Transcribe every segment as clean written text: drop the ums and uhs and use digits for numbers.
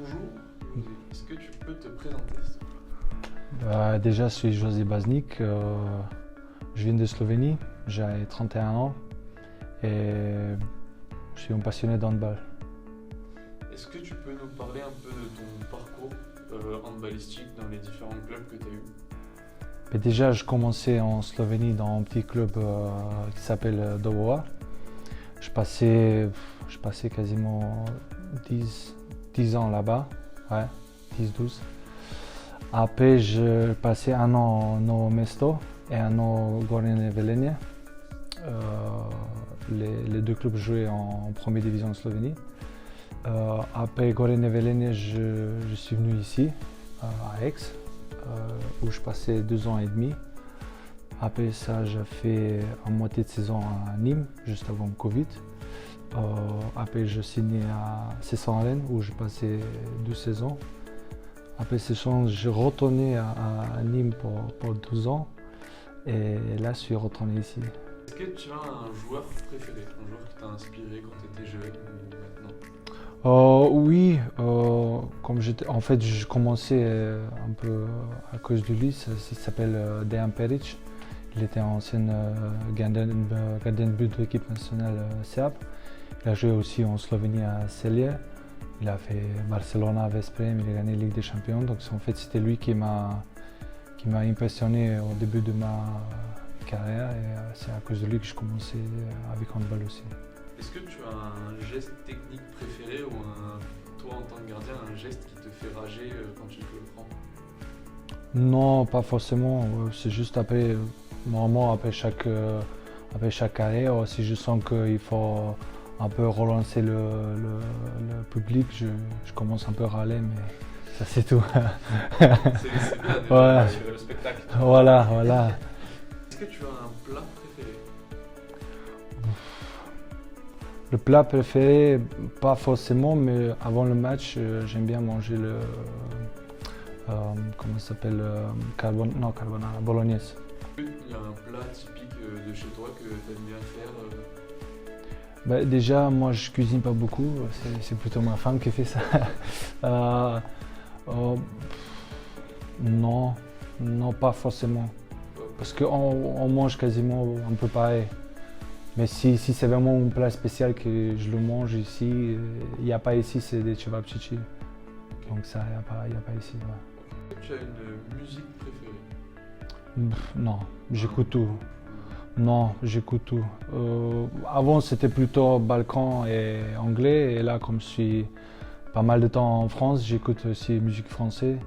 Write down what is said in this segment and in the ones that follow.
Bonjour, est-ce que tu peux te présenter s'il te plaît? Déjà, je suis José Baznik, je viens de Slovénie, j'ai 31 ans et je suis un passionné d'handball. Est-ce que tu peux nous parler un peu de ton parcours handballistique dans les différents clubs que tu as eus? Et déjà, je commençais en Slovénie dans un petit club qui s'appelle Doboa. Je passais quasiment 10 ans là-bas, ouais, 10-12. Après, je passais un an au Novo Mesto et un an au Gorenje Velenje. Les deux clubs jouaient en première division en Slovénie. Après Gorenje Velenje, je suis venu ici, à Aix, où je passais 2 ans et demi. Après ça, j'ai fait une moitié de saison à Nîmes, juste avant le Covid. Après, je signais à Cessan Rennes, où je passais 2 saisons. Après ces saisons, je retournais à Nîmes pour 12 ans. Et là, je suis retourné ici. Est-ce que tu as un joueur préféré, un joueur qui t'a inspiré quand tu étais jeune ou maintenant? Oui, en fait, je commençais un peu à cause de lui. Il s'appelle Dejan Peric. Il était ancien gardien de but de l'équipe nationale serbe. Il a joué aussi en Slovénie à Celje. Il a fait Barcelona, Veszprém, il a gagné la Ligue des Champions. Donc en fait, c'était lui qui m'a impressionné au début de ma carrière et c'est à cause de lui que je commençais avec handball aussi. Est-ce que tu as un geste technique préféré ou toi en tant que gardien, un geste qui te fait rager quand tu te le prends? Non, pas forcément. C'est juste après, normalement après chaque carrière, si je sens qu'il faut un peu relancer le public, je commence un peu à râler, mais ça c'est tout. C'est bien déjà d'assurer le spectacle. Voilà. Est-ce que tu as un plat préféré? Le plat préféré, pas forcément, mais avant le match, j'aime bien manger comment ça s'appelle, carbonara, bolognaise. Il y a un plat typique de chez toi que tu aimes bien faire? Déjà, moi je cuisine pas beaucoup, c'est plutôt ma femme qui fait ça. Non, pas forcément. Parce qu'on mange quasiment un peu pareil. Mais si c'est vraiment un plat spécial que je le mange ici, il n'y a pas ici, c'est des cevapcici. Donc ça, il n'y a pas ici. Ouais. Est-ce que tu as une musique préférée? Non, j'écoute tout. Non, j'écoute tout. Avant, c'était plutôt balkan et anglais. Et là, comme je suis pas mal de temps en France, j'écoute aussi musique française.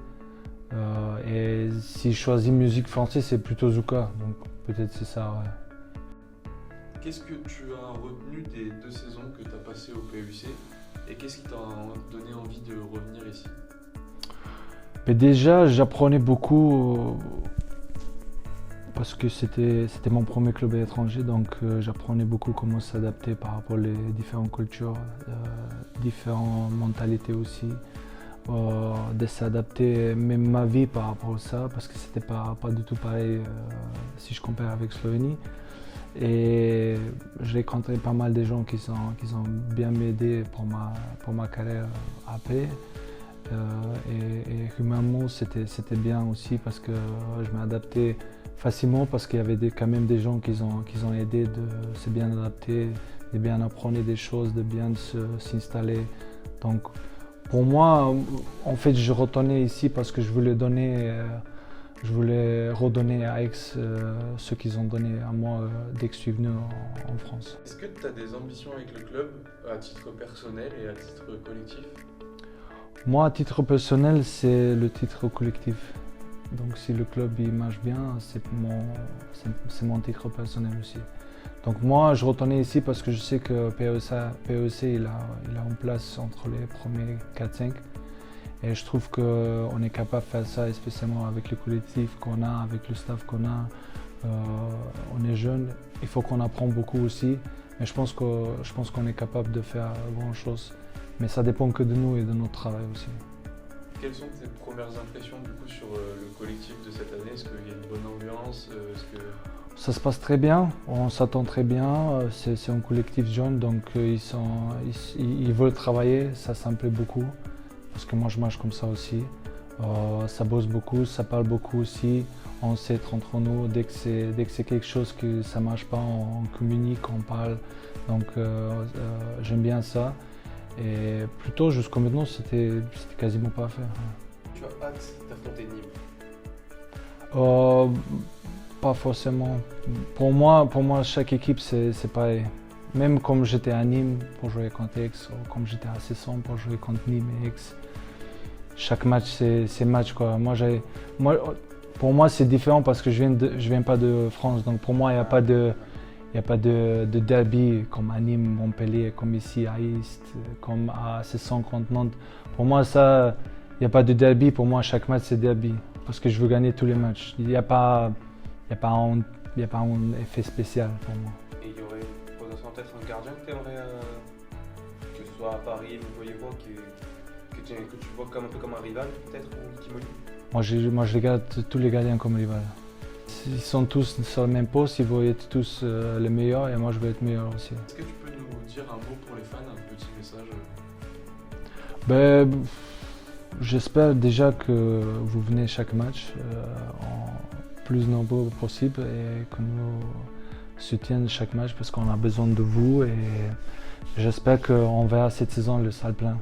Et si je choisis musique française, c'est plutôt Zouka. Donc peut-être c'est ça, ouais. Qu'est-ce que tu as retenu des 2 saisons que tu as passées au PUC et qu'est-ce qui t'a donné envie de revenir ici? Mais déjà, j'apprenais beaucoup parce que c'était mon premier club étranger, donc j'apprenais beaucoup comment s'adapter par rapport aux différentes cultures, différentes mentalités aussi, de s'adapter même ma vie par rapport à ça, parce que c'était pas du tout pareil si je compare avec Slovénie. Et j'ai rencontré pas mal de gens qui ont bien m'aidé pour ma carrière après. Et humainement, c'était bien aussi parce que je m'adaptais facilement parce qu'il y avait quand même des gens qui ont aidé de se bien adapter, de bien apprendre des choses, de bien s'installer. Donc pour moi, en fait, je retournais ici parce que je voulais redonner à Aix ce qu'ils ont donné à moi dès que je suis venu en France. Est-ce que tu as des ambitions avec le club à titre personnel et à titre collectif? Moi, à titre personnel, c'est le titre collectif. Donc si le club il marche bien, c'est mon titre personnel aussi. Donc moi, je retournais ici parce que je sais que PEC il a une place entre les premiers 4-5. Et je trouve qu'on est capable de faire ça, spécialement avec le collectif qu'on a, avec le staff qu'on a. On est jeune, il faut qu'on apprenne beaucoup aussi. Mais je pense qu'on est capable de faire grand chose. Mais ça dépend que de nous et de notre travail aussi. Quelles sont tes premières impressions du coup sur le collectif de cette année? Est-ce qu'il y a une bonne ambiance? Ça se passe très bien, on s'attend très bien. C'est un collectif jeune, donc ils veulent travailler, ça me plaît beaucoup. parce que moi je marche comme ça aussi. Ça bosse beaucoup, ça parle beaucoup aussi. On s'aide entre nous. Dès que c'est quelque chose que ça marche pas, on communique, on parle. Donc j'aime bien ça. Et plutôt jusqu'à maintenant, c'était quasiment pas à faire. Tu as hâte d'affronter Nîmes? Pas forcément. Pour moi, chaque équipe c'est pareil. Même comme j'étais à Nîmes pour jouer contre Aix, ou comme j'étais à Cesson pour jouer contre Nîmes et Aix. Chaque match c'est match quoi. Pour moi c'est différent parce que je viens pas de France. Donc pour moi il n'y a pas de derby comme à Nîmes, Montpellier, comme ici à Istres, comme à Cesson contre Nantes. Pour moi ça, il n'y a pas de derby. Pour moi chaque match c'est derby parce que je veux gagner tous les matchs. Il n'y a pas un effet spécial pour moi. Et il y aurait potentiellement peut-être un gardien que tu aimerais, que ce soit à Paris, Montpellier, quoi, que tu vois comme un peu comme un rival peut-être, ou qui Moi je regarde tous les gardiens comme rivaux. Ils sont tous sur le même poste, ils vont être tous les meilleurs et moi je veux être meilleur aussi. Est-ce que tu peux nous dire un mot pour les fans, un petit message? J'espère déjà que vous venez chaque match en plus nombreux possible et que nous soutiennent chaque match parce qu'on a besoin de vous et j'espère qu'on verra cette saison le salle plein.